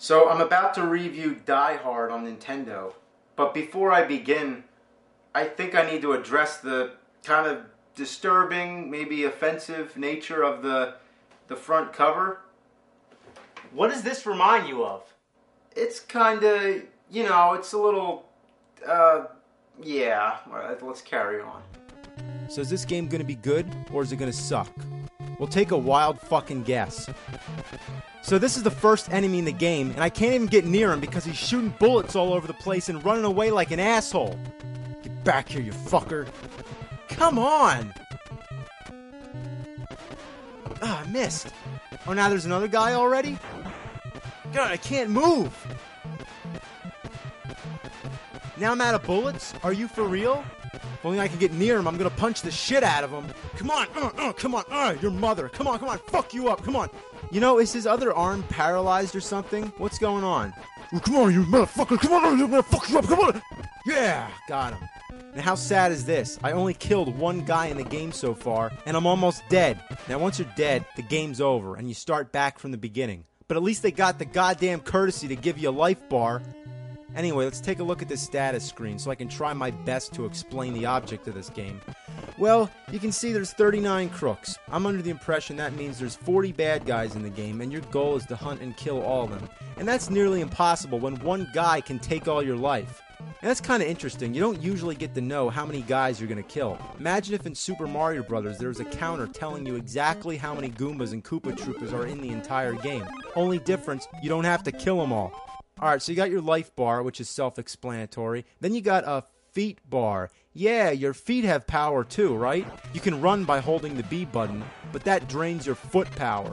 So I'm about to review Die Hard on Nintendo, but before I begin, I think I need to address the kind of disturbing, maybe offensive nature of the front cover. What does this remind you of? It's kind of, it's a little, yeah, let's carry on. So is this game going to be good, or is it going to suck? We'll take a wild fucking guess. So this is the first enemy in the game, and I can't even get near him because he's shooting bullets all over the place and running away like an asshole. Get back here, you fucker. Come on! Ah, I missed. Oh, now there's another guy already? God, I can't move! Now I'm out of bullets? Are you for real? If only I can get near him, I'm gonna punch the shit out of him. Come on, come on, your mother. Come on, fuck you up, come on. You know, is his other arm paralyzed or something? What's going on? Oh, come on, you motherfucker, come on, I'm gonna fuck you up, come on. Yeah, got him. Now how sad is this? I only killed one guy in the game so far, and I'm almost dead. Now once you're dead, the game's over, and you start back from the beginning. But at least they got the goddamn courtesy to give you a life bar. Anyway, let's take a look at this status screen so I can try my best to explain the object of this game. Well, you can see there's 39 crooks. I'm under the impression that means there's 40 bad guys in the game, and your goal is to hunt and kill all of them. And that's nearly impossible when one guy can take all your life. And that's kind of interesting. You don't usually get to know how many guys you're going to kill. Imagine if in Super Mario Bros. There was a counter telling you exactly how many Goombas and Koopa Troopas are in the entire game. Only difference, you don't have to kill them all. Alright, so you got your life bar, which is self-explanatory. Then you got a feet bar. Yeah, your feet have power too, right? You can run by holding the B button, but that drains your foot power.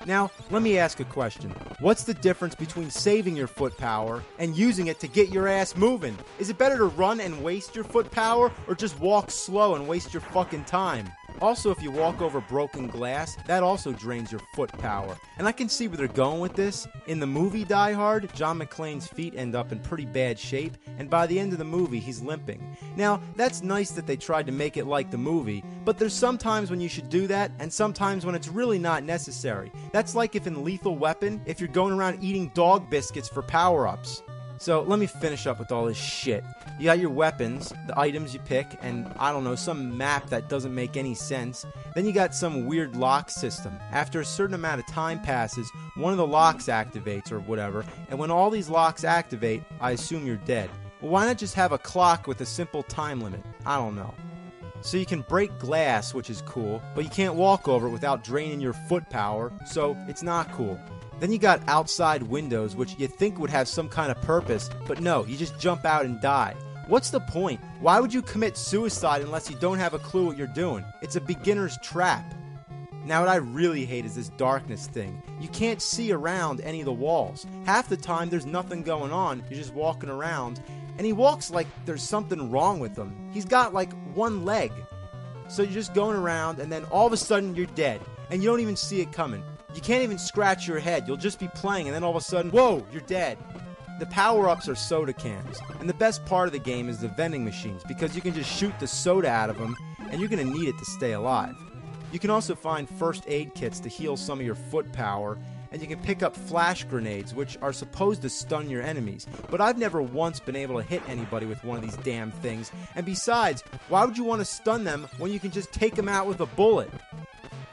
Now, let me ask a question. What's the difference between saving your foot power and using it to get your ass moving? Is it better to run and waste your foot power, or just walk slow and waste your fucking time? Also, if you walk over broken glass, that also drains your foot power. And I can see where they're going with this. In the movie Die Hard, John McClane's feet end up in pretty bad shape, and by the end of the movie, he's limping. Now, that's nice that they tried to make it like the movie, but there's some times when you should do that, and sometimes when it's really not necessary. That's like if in Lethal Weapon, if you're going around eating dog biscuits for power-ups. So, let me finish up with all this shit. You got your weapons, the items you pick, and, I don't know, some map that doesn't make any sense. Then you got some weird lock system. After a certain amount of time passes, one of the locks activates, or whatever, and when all these locks activate, I assume you're dead. Well, why not just have a clock with a simple time limit? I don't know. So you can break glass, which is cool, but you can't walk over it without draining your foot power, so it's not cool. Then you got outside windows, which you think would have some kind of purpose, but no, you just jump out and die. What's the point? Why would you commit suicide unless you don't have a clue what you're doing? It's a beginner's trap. Now what I really hate is this darkness thing. You can't see around any of the walls. Half the time there's nothing going on, you're just walking around, and he walks like there's something wrong with him. He's got like one leg. So you're just going around, and then all of a sudden you're dead, and you don't even see it coming. You can't even scratch your head. You'll just be playing, and then all of a sudden, whoa, you're dead. The power-ups are soda cans, and the best part of the game is the vending machines, because you can just shoot the soda out of them, and you're going to need it to stay alive. You can also find first aid kits to heal some of your foot power, and you can pick up flash grenades, which are supposed to stun your enemies, but I've never once been able to hit anybody with one of these damn things, and besides, why would you want to stun them when you can just take them out with a bullet?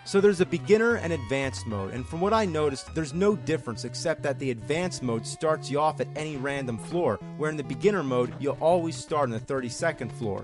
So there's a beginner and advanced mode, and from what I noticed, there's no difference except that the advanced mode starts you off at any random floor, where in the beginner mode, you'll always start on the 32nd floor.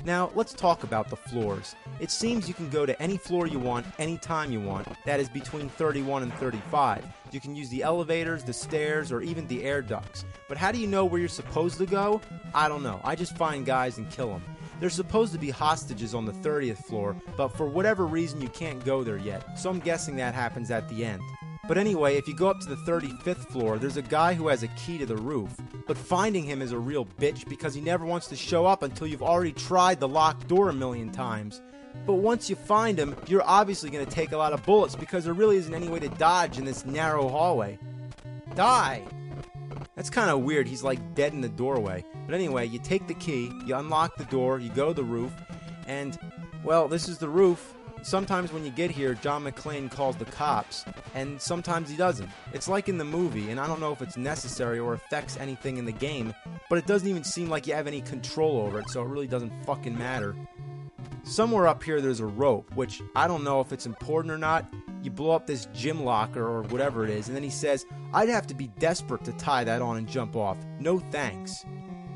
Now, let's talk about the floors. It seems you can go to any floor you want, anytime you want, that is between 31 and 35. You can use the elevators, the stairs, or even the air ducts. But how do you know where you're supposed to go? I don't know. I just find guys and kill them. There's supposed to be hostages on the 30th floor, but for whatever reason you can't go there yet, so I'm guessing that happens at the end. But anyway, if you go up to the 35th floor, there's a guy who has a key to the roof. But finding him is a real bitch because he never wants to show up until you've already tried the locked door a million times. But once you find him, you're obviously going to take a lot of bullets because there really isn't any way to dodge in this narrow hallway. Die! That's kind of weird, he's like dead in the doorway. But anyway, you take the key, you unlock the door, you go to the roof, and, well, this is the roof. sometimes when you get here, John McClane calls the cops, and sometimes he doesn't. It's like in the movie, and I don't know if it's necessary or affects anything in the game, but it doesn't even seem like you have any control over it, so it really doesn't fucking matter. Somewhere up here there's a rope, which I don't know if it's important or not. You blow up this gym locker or whatever it is, and then he says, I'd have to be desperate to tie that on and jump off. No thanks.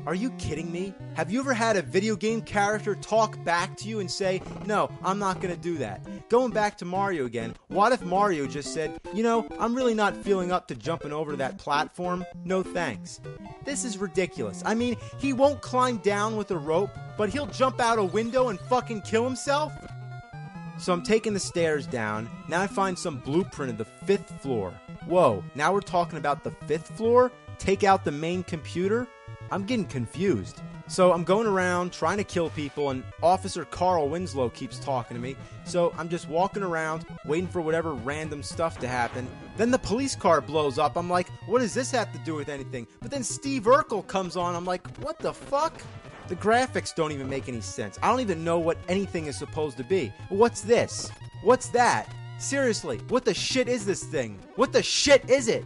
Are you kidding me? Have you ever had a video game character talk back to you and say, no, I'm not going to do that? Going back to Mario again, what if Mario just said, you know, I'm really not feeling up to jumping over that platform? No thanks. This is ridiculous. I mean, he won't climb down with a rope, but he'll jump out a window and fucking kill himself? So I'm taking the stairs down. Now I find some blueprint of the 5th floor. Whoa, now we're talking about the 5th floor? Take out the main computer? I'm getting confused. So I'm going around trying to kill people, and Officer Carl Winslow keeps talking to me. So I'm just walking around, waiting for whatever random stuff to happen. Then the police car blows up. I'm like, what does this have to do with anything? But then Steve Urkel comes on. I'm like, what the fuck? The graphics don't even make any sense. I don't even know what anything is supposed to be. What's this? What's that? Seriously, what the shit is this thing? What the shit is it?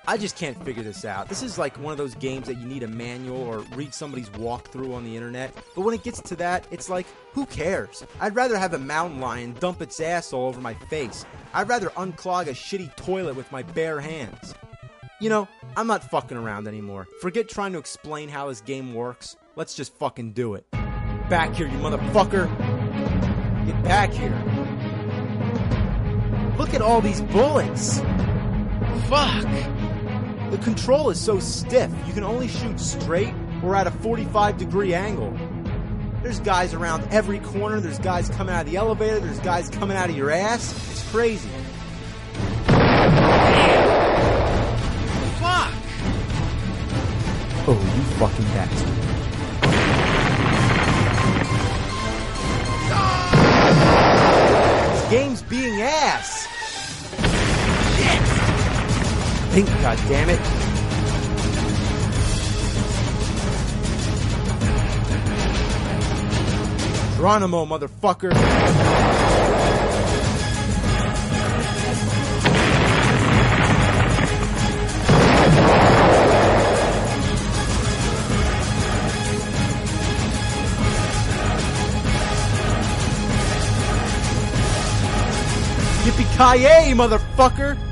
I just can't figure this out. This is like one of those games that you need a manual or read somebody's walkthrough on the internet. But when it gets to that, it's like, who cares? I'd rather have a mountain lion dump its ass all over my face. I'd rather unclog a shitty toilet with my bare hands. You know, I'm not fucking around anymore. Forget trying to explain how this game works. Let's just fucking do it. Back here, you motherfucker. Get back here. Look at all these bullets. Fuck. The control is so stiff, you can only shoot straight or at a 45-degree angle. There's guys around every corner, there's guys coming out of the elevator, there's guys coming out of your ass. It's crazy. Fuck! Oh, you fucking bastard. This game's being ass! Think, goddammit. Geronimo, motherfucker. Yippee-ki-yay, motherfucker.